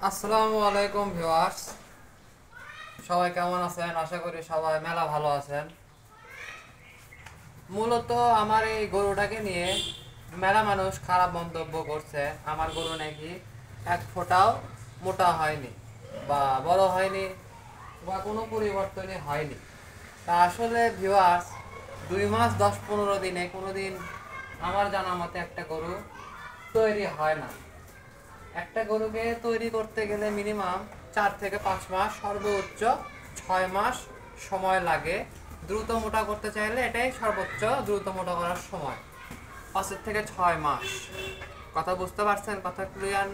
আসসালামু আলাইকুম ভিউয়ার্স, সবাই কেমন আছেন? আশা করি সবাই মেলা ভালো আছেন। মূলত আমার এই গরুটাকে নিয়ে মেলা মানুষ খারাপ মন্তব্য করছে। আমার গরু নাকি এক ফোঁটাও মোটা হয়নি বা বড় হয়নি বা কোনো পরিবর্তনই হয়নি। তা আসলে ভিউয়ার্স, 2 মাস 10-15 দিনে কোনোদিন আমার জানা মতে একটা গরু তৈরি হয় না। একটা গরুকে তৈরি করতে গেলে মিনিমাম 4 থেকে 5 মাস, সর্বোচ্চ 6 মাস সময় লাগে। দ্রুত মোটা করতে চাইলে এটাই সর্বোচ্চ দ্রুত মোটা করার সময়, 5 থেকে 6 মাস। কথা বুঝতে পারছেন? কথা ক্লিয়ার?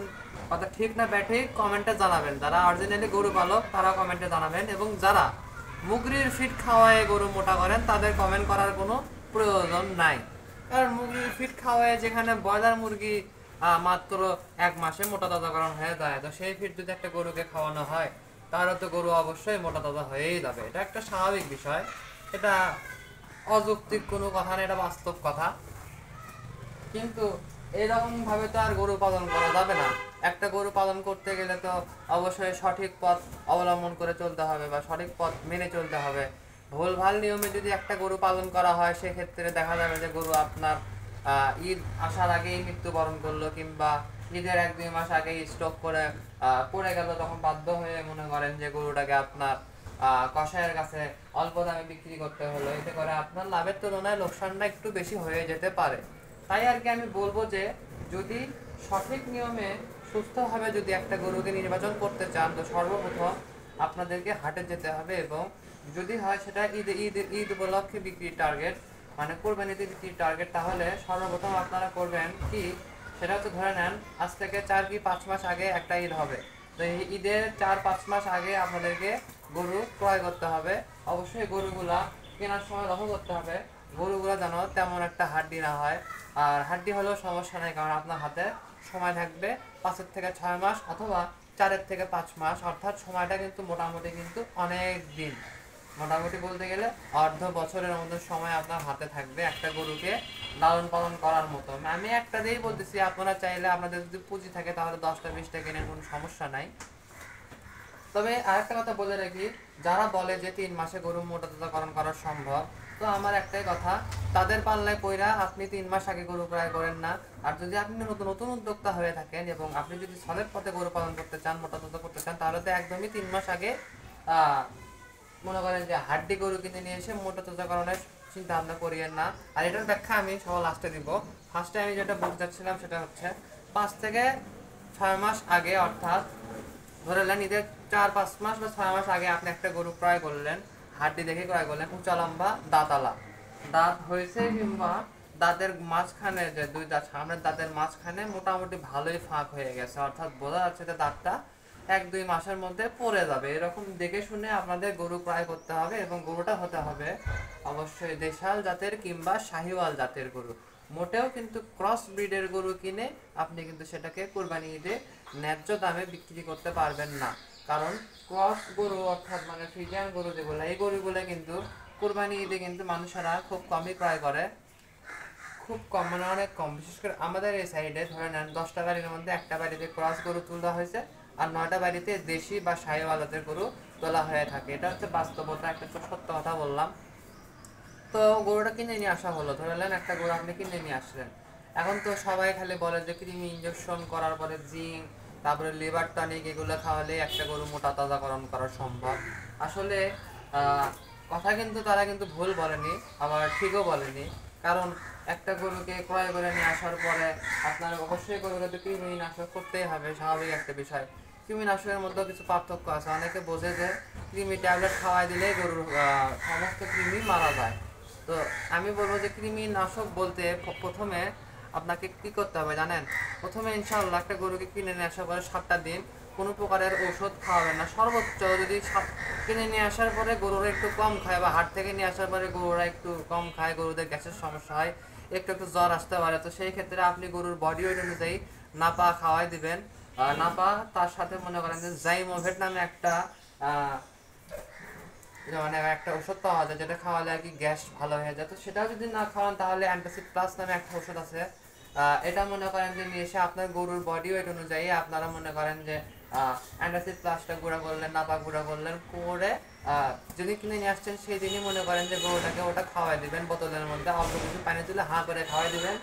কথা ঠিক না ব্যাঠিক কমেন্টে জানাবেন। যারা অরিজিনালি গরু পালক তারা কমেন্টে জানাবেন, এবং যারা মুগরির ফিট খাওয়ায় গরু মোটা করেন তাদের কমেন্ট করার কোনো প্রয়োজন নাই। কারণ মুরগির ফিট খাওয়ায় যেখানে ব্রয়লার মুরগি মাত্র 1 মাসে মোটা তাজাকরণ হয়ে যায়, তো সেই ফিট যদি একটা গরুকে খাওয়ানো হয় তাহলে তো গরু অবশ্যই মোটা তাজা হয়েই যাবে। এটা একটা স্বাভাবিক বিষয়, এটা অযৌক্তিক কোনো কথা না, এটা বাস্তব কথা। কিন্তু এরকম ভাবে তো আর গরু পালন করা যাবে না। একটা গরু পালন করতে গেলে তো অবশ্যই সঠিক পথ অবলম্বন করে চলতে হবে বা সঠিক পথ মেনে চলতে হবে। ভুলভাল নিয়মে যদি একটা গরু পালন করা হয়, সেক্ষেত্রে দেখা যাবে যে গরু আপনার ঈদ আসার আগেই মৃত্যুবরণ করলো, কিংবা ঈদের 1-2 মাস আগেই স্ট্রোক করে পড়ে গেল, তখন বাধ্য হয়ে মনে করেন যে গরুটাকে আপনার কসাইয়ের কাছে অল্প দামে বিক্রি করতে হলো। এতে করে আপনার লাভের তুলনায় লোকসানটা একটু বেশি হয়ে যেতে পারে। তাই আর কি আমি বলবো যে যদি সঠিক নিয়মে সুস্থভাবে যদি একটা গরুকে নির্বাচন করতে চান, তো সর্বপ্রথম আপনাদেরকে হাটে যেতে হবে, এবং যদি হয় সেটা ঈদ উপলক্ষে বিক্রির টার্গেট, মানে কোরবানিতে বিক্রির টার্গেট, তাহলে সর্বপ্রথম আপনারা করবেন কি, সেটা হচ্ছে ধরে নেন আজ থেকে 4 কি 5 মাস আগে একটা ঈদ হবে। তো এই ঈদের 4-5 মাস আগে আপনাদেরকে গরু ক্রয় করতে হবে। অবশ্যই গরুগুলা কেনার সময় লক্ষ্য করতে হবে গরুগুলা যেন তেমন একটা হাড্ডি না হয়। আর হাড্ডি হলেও সমস্যা নেই, কারণ আপনার হাতে সময় থাকবে 5 থেকে 6 মাস অথবা 4 থেকে 5 মাস, অর্থাৎ সময়টা কিন্তু মোটামুটি কিন্তু অনেক দিন। মোটামুটি বলতে গেলে অর্ধ বছরের মতো সময় আপনার হাতে থাকবে একটা গরুকে লালন পালন করার মতো। আমি একটা দিয়েই বলতেছি, আপনারা চাইলে আপনাদের যদি পুঁজি থাকে তাহলে 10টা 20টা কেনেন, কোনো সমস্যা নাই। তবে আরেকটা কথা বলে রাখি, যারা বলে যে 3 মাসে গরু মোটাতাজাকরণ করা সম্ভব, তো আমার একটাই কথা, তাদের পাল্লায় পইরা আপনি 3 মাস আগে গরু ক্রয় করেন না। আর যদি আপনি নতুন নতুন উদ্যোক্তা হয়ে থাকেন এবং আপনি যদি সলের পথে গরু পালন করতে চান, মোটাতাজা করতে চান, তাহলে তো একদমই 3 মাস আগে আহ মনে করেন যে হাড্ডি গরু কিনে নিয়ে এসে মোটাতাজাকরণের চিন্তা ভাবনা করিয়েন না। আর এটার ব্যাখ্যা আমি সব লাস্টে দিব। ফার্স্টে আমি যেটা বলতে চাচ্ছিলাম সেটা হচ্ছে 5 থেকে 6 মাস আগে, অর্থাৎ ধরে নেন ঈদের 4-5 মাস বা 6 মাস আগে আপনি একটা গরু ক্রয় করলেন, হাড্ডি দেখে ক্রয় করলেন, উঁচা লম্বা দাঁতালা, দাঁত হয়েছে, কিংবা দাঁতের মাঝখানে যে দুই দাঁত, সামনের দাঁতের মাঝখানে মোটামুটি ভালোই ফাঁক হয়ে গেছে, অর্থাৎ বোঝা যাচ্ছে যে দাঁতটা 1-2 মাসের মধ্যে পড়ে যাবে। এরকম দেখে শুনে আপনাদের গরু ক্রয় করতে হবে, এবং গরুটা হতে হবে অবশ্যই দেশাল জাতের কিংবা শাহিওয়াল জাতের গরু। মোটেও কিন্তু ক্রস ব্রিডের গরু কিনে আপনি কিন্তু সেটাকে কোরবানি ঈদে ন্যায্য দামে বিক্রি করতে পারবেন না। কারণ ক্রস গরু, অর্থাৎ মানে ফ্রিজিয়ান গরু যেগুলো, এই গরুগুলো কিন্তু কোরবানি ঈদে কিন্তু মানুষেরা খুব কমই ক্রয় করে, খুব কম, মানে অনেক কম। বিশেষ করে আমাদের এই সাইডে ধরে নেন 10টা বাড়ির মধ্যে একটা বাড়িতে ক্রস গরু তোলা হয়েছে, আর 9টা বাড়িতে দেশি বা শাহিওয়াল জাতের গরু তোলা হয়ে থাকে। এটা হচ্ছে বাস্তবতা, একটা সত্য কথা বললাম। তো গরুটা কিনে নিয়ে আসা হলো, ধরে নেন একটা গরু আপনি কিনে নিয়ে আসলেন। এখন তো সবাই খালি বলে যে কৃমি ইঞ্জেকশন করার পরে জিঙ্ক, তারপরে লিভার টনিক, এগুলো খাওয়ালে একটা গরু মোটা তাজাকরণ করা সম্ভব। আসলে কথা কিন্তু তারা কিন্তু ভুল বলেনি, আবার ঠিকও বলেনি। কারণ একটা গরুকে ক্রয় করে নিয়ে আসার পরে আপনার অবশ্যই গরুকে তো কৃমিনাশক করতেই হবে, স্বাভাবিক একটা বিষয়। কৃমিনাশকের মধ্যেও কিছু পার্থক্য আছে। অনেকে বোঝে যে কৃমি ট্যাবলেট খাওয়াই দিলেই গরুর সমস্ত কৃমি মারা যায়। তো আমি বলবো যে কৃমিনাশক বলতে প্রথমে আপনাকে কি করতে হবে জানেন? প্রথমে ইনশাআল্লাহ একটা গরুকে কিনে নিয়ে আসার পরে 7টা দিন কোনো প্রকারের ঔষধ খাওয়াবেন না। সর্বোচ্চ যদি কিনে নিয়ে আসার পরে গরুরা একটু কম খায়, বা হাট থেকে নিয়ে আসার পরে গরুরা একটু কম খায়, গরুদের গ্যাসের সমস্যা হয়, একটু একটু জ্বর আসতে পারে, তো সেই ক্ষেত্রে আপনি গরুর বডি ওয়েট অনুযায়ী নাপা খাওয়াই দিবেন। নাপা, তার সাথে মনে করেন যে জাইমোভেট নামে একটা আহ মানে একটা ওষুধ পাওয়া যায়, যেটা খাওয়ালে আর কি গ্যাস ভালো হয়ে যায়। তো সেটাও যদি না খাওয়ান তাহলে অ্যান্টাসিড প্লাস নামে একটা ওষুধ আছে, এটা মনে করেন যে নিয়ে এসে আপনার গরুর বডি ওয়েট অনুযায়ী আপনারা মনে করেন যে অ্যান্টাসিড প্লাসটা গুঁড়া করলেন, নাপা গুঁড়া করলেন করে যেদিন কিনে নিয়ে আসছেন সেই দিনই মনে করেন যে গরুটাকে ওটা খাওয়াই দিবেন বোতলের মধ্যে, অল্প কিছু পানি তুলে হাঁ করে খাওয়াই দিবেন।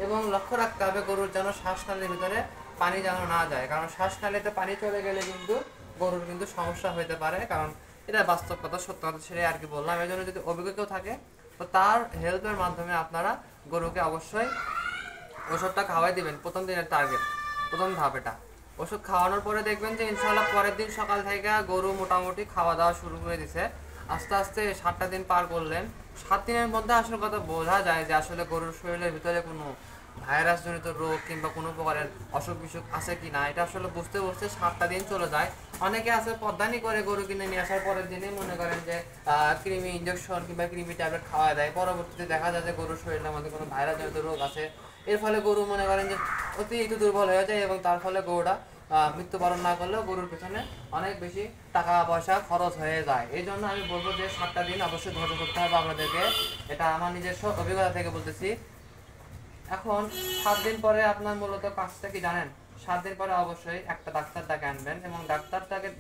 এবং লক্ষ্য রাখতে হবে গরুর যেন শ্বাসনালীর ভিতরে পানি যেন না যায়, কারণ শ্বাসনালীতে পানি চলে গেলে কিন্তু গরুর কিন্তু সমস্যা হতে পারে। কারণ এটা বাস্তব কথা, সত্য কথা ছেড়ে আর কি বললাম। এই জন্য যদি অভিজ্ঞ কেউ থাকে তো তার হেল্পের মাধ্যমে আপনারা গরুকে অবশ্যই ওষুধটা খাওয়াই দিবেন। প্রথম দিনের টার্গেট, প্রথম ধাপ এটা। ওষুধ খাওয়ানোর পরে দেখবেন যে ইনশাআল্লাহ পরের দিন সকাল থেকে গরু মোটামুটি খাওয়া দাওয়া শুরু করে দিছে। আস্তে আস্তে 7টা দিন পার করলেন, 7 দিনের মধ্যে আসলে কথা বোঝা যায় যে আসলে গরুর শরীরের ভিতরে কোনো ভাইরাস জনিত রোগ কিংবা কোনো প্রকারের অসুখ বিসুখ আছে কি না, এটা আসলে বুঝতে বুঝতে 7টা দিন চলে যায়। অনেকে আছে পদ্মানি করে গরু কিনে নিয়ে আসার পরের দিনে মনে করেন যে কৃমি ইঞ্জেকশন কিংবা কৃমি ট্যাবলেট খাওয়া দেয়, পরবর্তীতে দেখা যায় যে গরুর শরীরের মধ্যে কোনো ভাইরাস জনিত রোগ আছে। এর ফলে গরু মনে করেন যে অতিরিক্ত দুর্বল হয়ে যায় এবং তার ফলে গরুটা মৃত্যুবরণ না করলেও গরুর পেছনে অনেক বেশি টাকা পয়সা খরচ হয়ে যায়। এই জন্য আমি বলবো যে 7টা দিন অবশ্যই ধৈর্য করতে হবে আপনাদেরকে, এটা আমার নিজস্ব অভিজ্ঞতা থেকে বলতেছি। এখন 7 দিন পরে আপনার মূলত কাজটা কি জানেন? 7 দিন পরে অবশ্যই একটা ডাক্তার ডেকে আনবেন এবং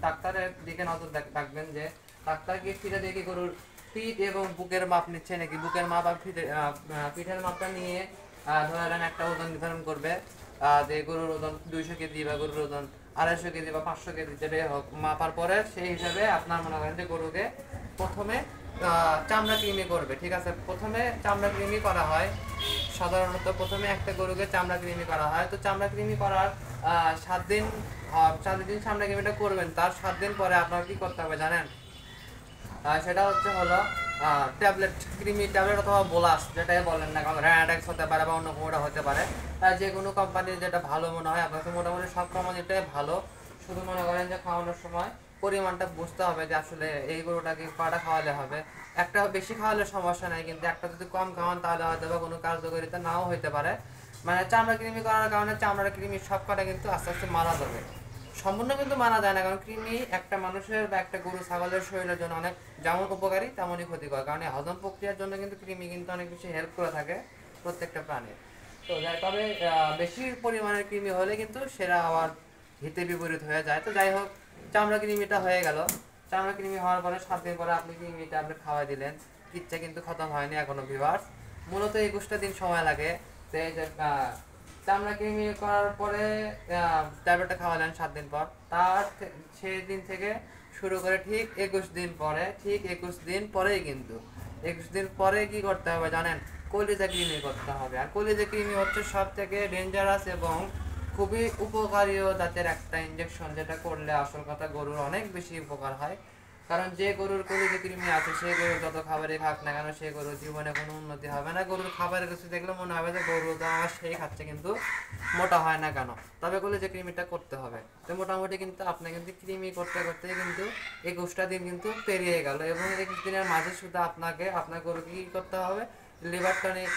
ডাক্তারের দিকে নজর রাখবেন যে ডাক্তার কি ফিরে দেখি গরুর পিঠ এবং বুকের মাপ নিচ্ছে নাকি, বুকের মাপ আর পিঠের মাপটা নিয়ে ধরে নেন একটা ওজন নির্ধারণ করবে যে গরুর ওজন 200 কেজি বা গরুর ওজন 250 কেজি বা 500 কেজি যেটাই হোক, মাপার পরে সেই হিসাবে আপনার মনে করেন যে গরুকে প্রথমে চামড়া কৃমি করবে। ঠিক আছে, প্রথমে চামড়া কৃমি করা হয় সাধারণত, প্রথমে একটা গরুকে চামড়া কৃমি করা হয়। তো চামড়া কৃমি করার 7 দিন 7 দিন চামড়া কৃমিটা করবেন, তার 7 দিন পরে আপনার কি করতে হবে জানেন? সেটা হলো ট্যাবলেট, কৃমি ট্যাবলেট অথবা বোলাস যেটাই বলেন না, কারণ র্যানাডেক্স হতে পারে বা অন্য কোনোটা হতে পারে। যে কোনো কোম্পানির যেটা ভালো মনে হয় আপনাকে, মোটামুটি সব কোম্পানিটাই ভালো। শুধু মনে করেন যে খাওয়ানোর সময় পরিমাণটা বুঝতে হবে যে আসলে এই গরুটাকে কটা খাওয়ালে হবে। একটা বেশি খাওয়ালে সমস্যা নাই, কিন্তু একটা যদি কম খাওয়ান তাহলে হয়তো বা কোনো কার্যকারিতা নাও হইতে পারে। মানে চামড়া কৃমি করার কারণে চামড়ার কৃমি সব কটা কিন্তু আস্তে আস্তে মারা যাবে, সম্পূর্ণ কিন্তু মারা যায় না। কারণ কৃমি একটা মানুষের বা একটা গরু ছাগলের শরীরের জন্য অনেক যেমন উপকারী তেমনই ক্ষতিকর, কারণ এই হজম প্রক্রিয়ার জন্য কিন্তু কৃমি কিন্তু অনেক বেশি হেল্প করে থাকে প্রত্যেকটা প্রাণীর। তো তবে বেশি পরিমাণের কৃমি হলে কিন্তু সেটা আবার হিতে বিপরীত হয়ে যায়। তো যাই হোক, চামড়া কৃমিটা হয়ে গেল। চামড়া কৃমি হওয়ার পরে 7 দিন পরে আপনি কৃমি ট্যাবলেট খাওয়াই দিলেন, কিচ্ছা কিন্তু খতম হয়নি এখনো ভিউয়ার্স, মূলত 21টা দিন সময় লাগে। তো এই যে চামড়া কৃমি করার পরে ট্যাবলেটটা খাওয়ালেন 7 দিন পর, তার সেই দিন থেকে শুরু করে ঠিক 21 দিন পরে, ঠিক 21 দিন পরেই কিন্তু 21 দিন পরে কি করতে হবে জানেন? কলিজা কৃমি করতে হবে। আর কলিজা কৃমি হচ্ছে সব থেকে ডেঞ্জারাস এবং খুবই উপকারীয় জাতের একটা ইনজেকশন, যেটা করলে আসল কথা গরুর অনেক বেশি উপকার হয়। কারণ যে গরুর কলিজা কৃমি আছে সেই গরু যত খাবারই খাক না কেন সেই গরুর জীবনে কোনো উন্নতি হবে না। গরুর খাবারের কিছু দেখলে মনে হবে যে গরু তো আমার সেই খাচ্ছে কিন্তু মোটা হয় না কেন, তবে কলিজা কৃমিটা করতে হবে। তো মোটামুটি কিন্তু আপনি কিন্তু কৃমি করতে করতে কিন্তু 21টা দিন কিন্তু পেরিয়ে গেল এবং 21 দিনের মাঝে শুধু আপনাকে আপনার গরুকে কি করতে হবে? লিভার টনিক,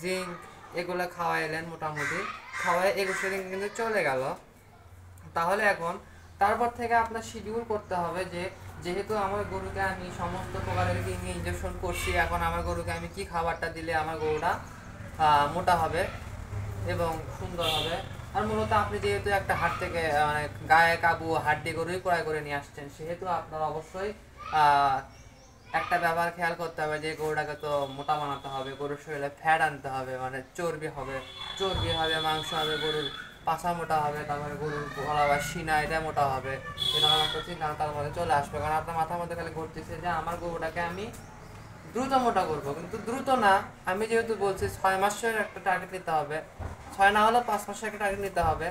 জিঙ্ক এগুলো খাওয়াইলেন, মোটামুটি খাওয়াই 21 দিন কিন্তু চলে গেল। তাহলে এখন তারপর থেকে আপনার শিডিউল করতে হবে যে যেহেতু আমার গরুকে আমি সমস্ত প্রকারের কৃমি ইনজেকশন করছি, এখন আমার গরুকে আমি কি খাবারটা দিলে আমার গরুটা মোটা হবে এবং সুন্দর হবে। আর মূলত আপনি যেহেতু একটা হাট থেকে মানে গায়ে কাবু হাড্ডি গরুই ক্রয় করে নিয়ে আসছেন, সেহেতু আপনার অবশ্যই একটা ব্যাপার খেয়াল করতে হবে যে গরুটাকে তো মোটা বানাতে হবে, গরুর শরীরে ফ্যাট আনতে হবে, মানে চর্বি হবে, মাংস হবে, গরুর পাছা মোটা হবে, তারপরে গরুর গলা বা সিনা এটা মোটা হবে। এরকম একটা চিন্তা তার মধ্যে চলে আসবে, কারণ আপনার মাথার মধ্যে খালি ঘুরতেছে যে আমার গরুটাকে আমি দ্রুত মোটা করবো, কিন্তু দ্রুত না। আমি যেহেতু বলছি 6 মাসের একটা টার্গেট নিতে হবে, 6 না হলে 5 মাসের একটা টার্গেট নিতে হবে।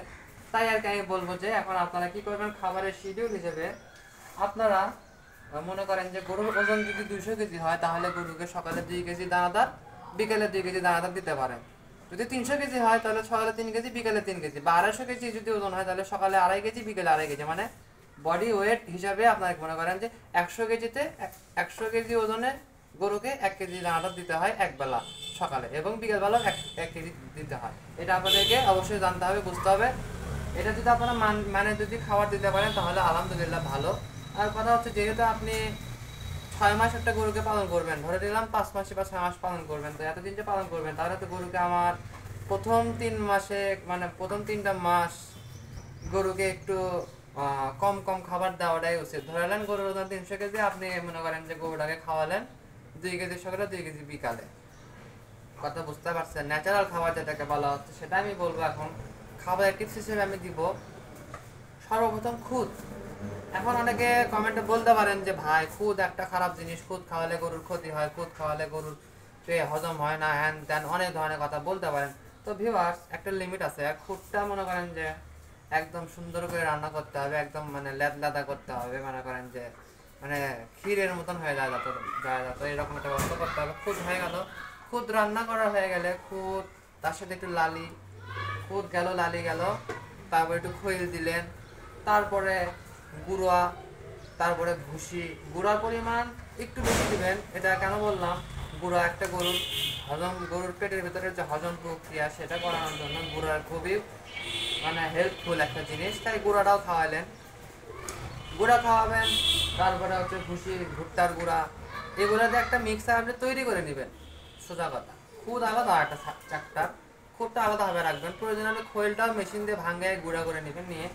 তাই আর কি আমি বলবো যে এখন আপনারা কি করবেন, খাবারের শিডিউল হিসেবে আপনারা মনে করেন যে গরুর ওজন যদি 200 কেজি হয় তাহলে গরুকে সকালে 2 কেজি দানাদার, বিকেলে 2 কেজি দানাদার দিতে পারেন। যদি 300 কেজি হয় তাহলে সকালে 3 কেজি, বিকেলে 3 কেজি, বা 250 কেজি যদি ওজন হয় তাহলে সকালে 2.5 কেজি, বিকেলে 2.5 কেজি। মানে বডি ওয়েট হিসাবে আপনারা মনে করেন যে 100 কেজিতে 100 কেজি ওজনে গরুকে 1 কেজি দানাদার দিতে হয় একবেলা সকালে, এবং বিকেলবেলা 1 কেজি দিতে হয়। এটা আপনাদেরকে অবশ্যই জানতে হবে, বুঝতে হবে। এটা যদি আপনারা মানে যদি খাবার দিতে পারেন তাহলে আলহামদুলিল্লাহ ভালো। আর কথা হচ্ছে যেহেতু আপনি 6 মাস একটা গরুকে পালন করবেন, ধরে নিলাম 5 মাসে বা 6 মাস পালন করবেন, তো এতদিন যে পালন করবেন তাহলে তো গরুকে আমার প্রথম 3 মাসে মানে প্রথম 3টা মাস গরুকে একটু কম কম খাবার দেওয়াটাই উচিত। ধরে নেন গরুর ওজন 300 কেজি, আপনি মনে করেন যে গরুটাকে খাওয়ালেন 2 কেজি সকালে 2 কেজি বিকালে। কথা বুঝতে পারছেন? ন্যাচারাল খাবার যেটাকে বলা হচ্ছে সেটা আমি বলবো। এখন খাবারের টিপস হিসেবে আমি দিব সর্বপ্রথম খুদ। এখন অনেকে কমেন্টে বলতে পারেন যে ভাই খুদ একটা খারাপ জিনিস, খুদ খাওয়ালে গরুর ক্ষতি হয়, খুদ খাওয়ালে গরুর হজম হয় না, হ্যান ত্যান অনেক ধরনের কথা বলতে পারেন। তো ভিউয়ার্স, একটা লিমিট আছে। খুদটা মনে করেন যে একদম সুন্দর করে রান্না করতে হবে, একদম মানে লেদা করতে হবে, মনে করেন যে মানে ক্ষীরের মতন হয়ে যায় যত এরকম একটা ব্যবস্থা করতে হবে। খুদ হয়ে গেল, খুদ রান্না করা হয়ে গেলে খুদ তার সাথে একটু লালি, খুদ গেল লালি গেল, তারপরে একটু খৈল দিলেন, তারপরে গুঁড়া, তারপরে ভুসি। গুঁড়ার পরিমাণ একটু বেশি দিবেন। এটা কেন বললাম, গুঁড়া একটা গরুর পেটের ভিতরে যে হজম প্রক্রিয়া সেটা করানোর জন্য গুঁড়ার খুবই মানে হেল্পফুল একটা জিনিস, তাই গুঁড়াটাও খাওয়ালেন। গুঁড়া খাওয়াবেন, তারপরে হচ্ছে ভুসি, ভুট্টার গুঁড়া, এগুলো দিয়ে একটা মিক্সার আপনি তৈরি করে নেবেন। সোজা কথা, খুদ আলাদা একটা চারটা, খুদটা আলাদাভাবে রাখবেন। প্রয়োজনে আপনি খৈলটাও মেশিন দিয়ে ভাঙে গুঁড়া করে নেবেন, নিয়ে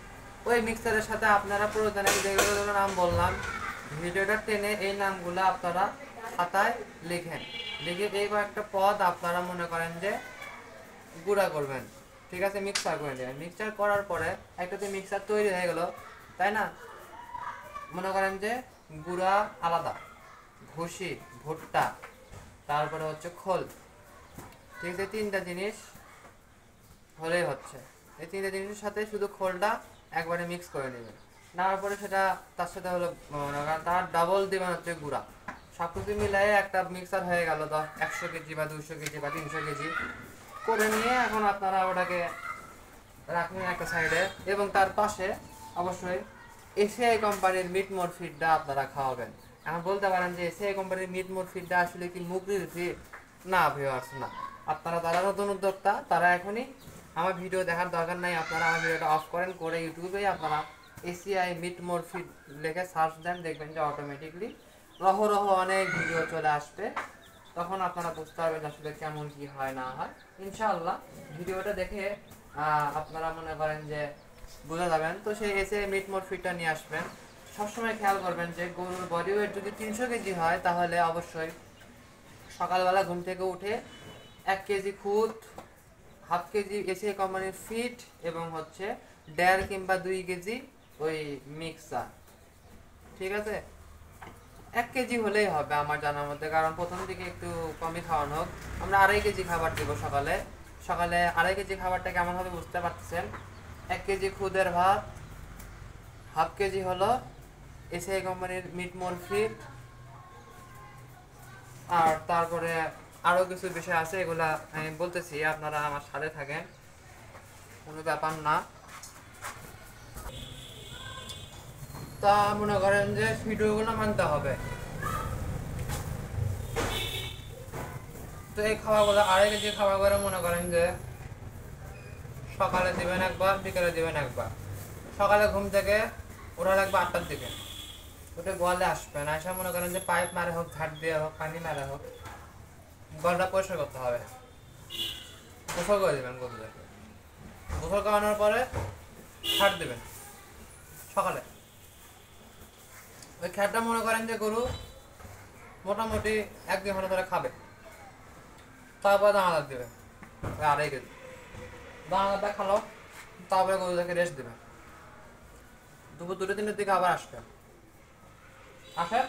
ওই মিক্সারের সাথে আপনারা প্রয়োজনে যেগুলো নাম বললাম ভিডিওটা টেনে এই নামগুলো আপনারা খাতায় লিখেন, লিখে এই কয়েকটা পদ আপনারা মনে করেন যে গুঁড়া করবেন। ঠিক আছে, মিক্সার করে নেবেন। মিক্সার করার পরে একটা তো মিক্সার তৈরি হয়ে গেল, তাই না? মনে করেন যে গুঁড়া আলাদা, ভুসি, ভুট্টা, তারপরে হচ্ছে খোল। ঠিক আছে, 3টা জিনিস হলেই হচ্ছে। এই 3টা জিনিসের সাথে শুধু খোলটা একবারে মিক্স করে নেবেন। নেওয়ার পরে সেটা তার সাথে হলো তার ডাবল দিবেন হচ্ছে গুঁড়া। সব কিছু মিলাই একটা মিক্সার হয়ে গেল 100 কেজি বা 200 কেজি বা 300 কেজি করে নিয়ে এখন আপনারা ওটাকে রাখবেন একটা সাইডে, এবং তার পাশে অবশ্যই এসিআই কোম্পানির মিটমোর ফিডটা আপনারা খাওয়াবেন। এখন বলতে পারেন যে এসিআই কোম্পানির মিটমোর ফিডটা আসলে কি মুগরির ফিড? না ভিউয়ার্স, না। আপনারা যারা নতুন উদ্যোক্তা তারা এখনই আমার ভিডিও দেখার দরকার নাই, আপনারা আমার ভিডিওটা অফ করেন, করে ইউটিউবে আপনারা এসিআই মিটমোর ফিড লিখে সার্চ দেন, দেখবেন যে অটোমেটিকলি রহ অনেক ভিডিও চলে আসবে। তখন আপনারা বুঝতে পারবেন আসলে কেমন কি হয় না হয়। ইনশাআল্লাহ ভিডিওটা দেখে আপনারা মনে করেন যে বুঝে যাবেন। তো সেই এসে মিট মোট ফিটটা নিয়ে আসবেন। সবসময় খেয়াল করবেন যে গরুর বডি ওয়েট যদি 300 কেজি হয় তাহলে অবশ্যই সকালবেলা ঘুম থেকে উঠে 1 কেজি খুদ, হাফ 1 কেজি এসে কোম্পানির ফিট, এবং হচ্ছে 1.5 কিংবা 2 কেজি ওই মিক্সার। ঠিক আছে, 1 কেজি হলেই হবে আমার জানার মধ্যে, কারণ প্রথম দিকে একটু কমই খাওয়ানো হোক। আমরা 2.5 কেজি খাবার দিব সকালে। সকালে 2.5 কেজি খাবারটা কেমন হবে বুঝতে পারতেছেন। 1 কেজি খুদের ভাত, হাফ 1 কেজি হলো এসিআই কোম্পানির মিটমোর ফিট, আর তারপরে আরও কিছু বিষয় আছে, এগুলা আমি বলতেছি, আপনারা আমার সাথে থাকেন, কোনো ব্যাপার না। তা মনে করেন যে ভিডিওগুলো মানতে হবে। তো এই খাবারগুলো 2.5 কেজি খাবার করে মনে করেন যে সকালে দিবেন একবার, বিকেলে দিবেন একবার। সকালে ঘুম থেকে ওঠা লাগবে 8টার দিকে, ওটা গোয়ালে আসবেন, আসা মনে করেন যে পাইপ মারে হোক, ঝাড় দিয়ে হোক, পানি মারা হোক, গোয়ালটা পরিষ্কার করতে হবে। গোসল করে দেবেন গরুদেরকে। গোসল করানোর পরে খ্যাট দেবেন সকালে। ওই খ্যাটটা মনে করেন যে গরু মোটামুটি 1-2 ঘন্টা ধরে খাবে, তারপরে দানাদার দেবে 2.5 কেজি। দানাদারটা খালো, তারপরে গরুদেরকে রেস্ট দেবে। দুপুর 2-3টার দিকে আবার আসবে, আসে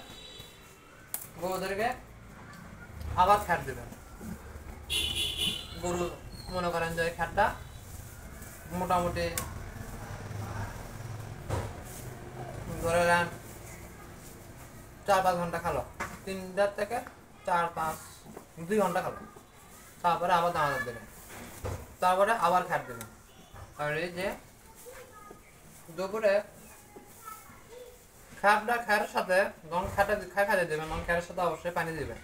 গরুদেরকে আবার খ্যাট দেবেন। গরু মনে করেন যে খ্যাটটা মোটামুটি ধরে নেন 4-5 ঘন্টা খালো, 3 থেকে 4-5-2 ঘন্টা খালো, তারপরে আবার দানাদার দেবেন, তারপরে আবার খ্যাট দেবেন। আর এই যে দুপুরে খ্যাটের সাথে যখন খেতে দেবেন তখন খ্যাটের সাথে অবশ্যই পানি দেবেন।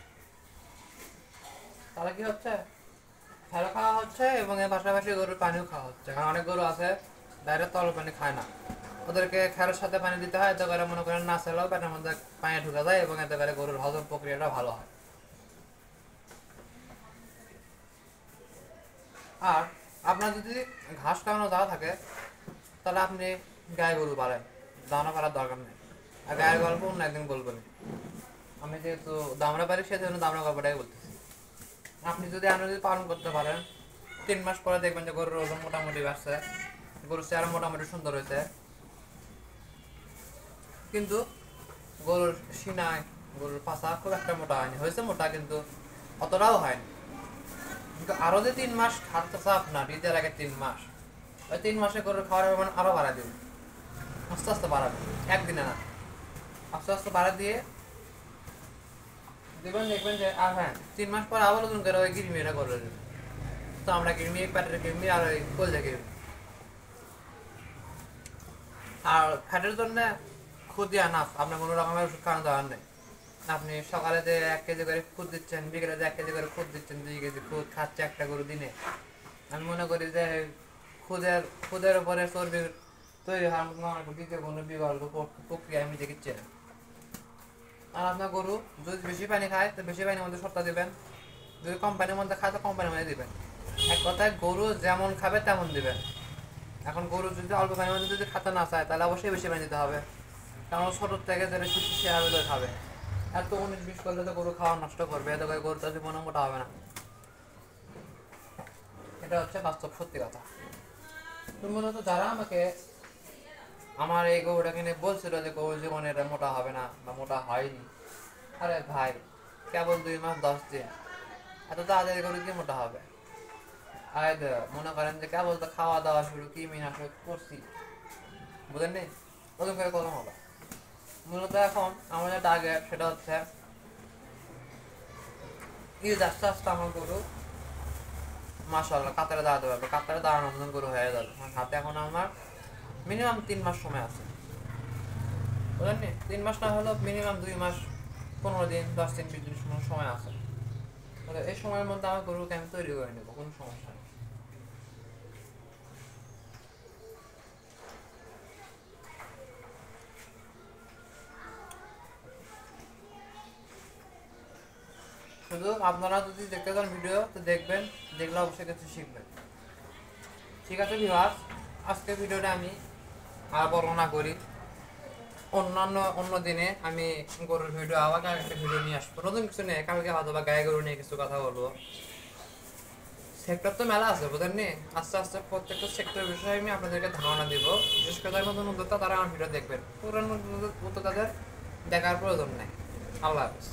তাহলে কি হচ্ছে, খেলা খাওয়া হচ্ছে এবং এর পাশাপাশি গরুর পানিও খাওয়া হচ্ছে। কারণ অনেক গরু আছে ডাইরেক্ট তরল পানি খায় না, ওদেরকে খেরের সাথে পানি দিতে হয়, এতে করে মনে করেন না চাইলেও পেটের মধ্যে পানি ঢুকে যায় এবং এতে করে গরুর হজম প্রক্রিয়াটা ভালো হয়। আর আপনার যদি ঘাস খাওয়ানো জায়গা থাকে তাহলে আপনি গায়ে গরু পালেন, দানা পালার দরকার নেই। আর গায়ের গল্প অন্য একদিন বলবেন। আমি যেহেতু দামড়া পারি সেজন্য দামড়া গল্পটাই বলতেছি। আপনি যদি পালন করতে পারেন 3 মাস পরে দেখবেন যে গরুর ওজন মোটামুটি বাড়ছে, গরুর চেহারা মোটামুটি সুন্দর হয়েছে। কিন্তু গরুর সিনায় গরুর পাছা খুব একটা মোটা হয়নি, হয়েছে মোটা কিন্তু অতটাও হয়নি। কিন্তু আরো যে 3 মাস খাচ্ছে আপনার ঈদের আগে 3 মাস, ওই 3 মাসে গরুর খাওয়ার পরিমাণ আরো বাড়া দিন, আস্তে আস্তে বাড়াবে, একদিনে না, আস্তে আস্তে বাড়া দিয়ে দেখবেন যে আর হ্যাঁ 3 মাস পর আবার নতুন করে ওই কৃমিটা করে দেবে। তো আমরা কৃমি, পেটের কৃমি আর ওই কলজা কৃমি। আর ফ্যাটের জন্য খুদ আনাফ, আপনার কোনো রকমের ওষুধ খাওয়ানো দেওয়ার নেই। আপনি সকালে যে 1 কেজি করে খুদ দিচ্ছেন, বিকেলে যে 1 কেজি করে খুদ দিচ্ছেন, 2 কেজি খুদ খাচ্ছে একটা গরু দিনে। আমি মনে করি যে খুদের উপরে চর্বি তৈরি হওয়ার দ্বিতীয় কোনো বিকল্প প্রক্রিয়া আমি দেখিচ্ছি না। আর আপনার গরু যদি বেশি পানি খায় তো বেশি পানির মধ্যে সত্তা দিবেন, যদি কম পানির মধ্যে খায় তো কম পানির মধ্যে দিবেন। এক কথায় গরু যেমন খাবে তেমন দিবেন। এখন গরু যদি অল্প পানির মধ্যে যদি খেতে না চায় তাহলে অবশ্যই বেশি পানি দিতে হবে, কারণ ছোটোর থেকে যেটা শিশু সে আবেদন খাবে। এত 19-20 করলে তো গরু খাওয়া নষ্ট করবে, এত করে গরুটা জীবনে মোটা হবে না। এটা হচ্ছে বাস্তব সত্যি কথা। তো মূলত যারা আমাকে আমার এই গরুটা কিনে বলছিল যে গরু জীবনে এটা মোটা হবে না বা মোটা হয়নি, আরে ভাই কেবল 2 মাস 10 দিন, এত তাড়াতাড়ি গরু কি মোটা হবে? আর মনে করেন যে কেবল তো খাওয়া দাওয়া শুরু কৃমিনাশক করছি, বুঝলেন নি, ওরকম করে কলম হবে। মূলত এখন আমার যে টার্গেট সেটা হচ্ছে আস্তে আস্তে আমার গরু মাশাআল্লাহ কাতারে দাঁড়াতে পারবে, কাতারে দাঁড়ানোর মতন গরু হয়ে যাবে। হাতে এখন আমার মিনিমাম 3 মাস সময় আছে, বুঝলেন নি, 3 মাস না হলেও মিনিমাম 2 মাস 15 দিন 10 দিন 20 দিন সময় আছে। তাহলে এই সময়ের মধ্যে আমার গরুকে আমি তৈরি করে নেবো, কোনো সমস্যা নেই। শুধু আপনারা যদি দেখতে চান ভিডিও তো দেখবেন, দেখলে অবশ্যই কিছু শিখবেন। ঠিক আছে ভিউয়ার্স, আজকের ভিডিওটা আমি আর বর্ণনা করি, অন্য দিনে আমি গরুর ভিডিও আবার একটা ভিডিও নিয়ে আসবো, নতুন কিছু নিয়ে, কালকে হয়তো বা গায়ে গরু নিয়ে কিছু কথা বলবো। সেক্টর তো মেলা আছে বুঝলেন নি, আস্তে আস্তে প্রত্যেকটা সেক্টর বিষয়ে আমি আপনাদেরকে ধারণা দিব। বিশেষ করে যারা নতুন উদ্যোক্তা তারা আমার ভিডিও দেখবেন, পুরানো উদ্যোক্তাদের দেখার প্রয়োজন নেই। আল্লাহ হাফেজ।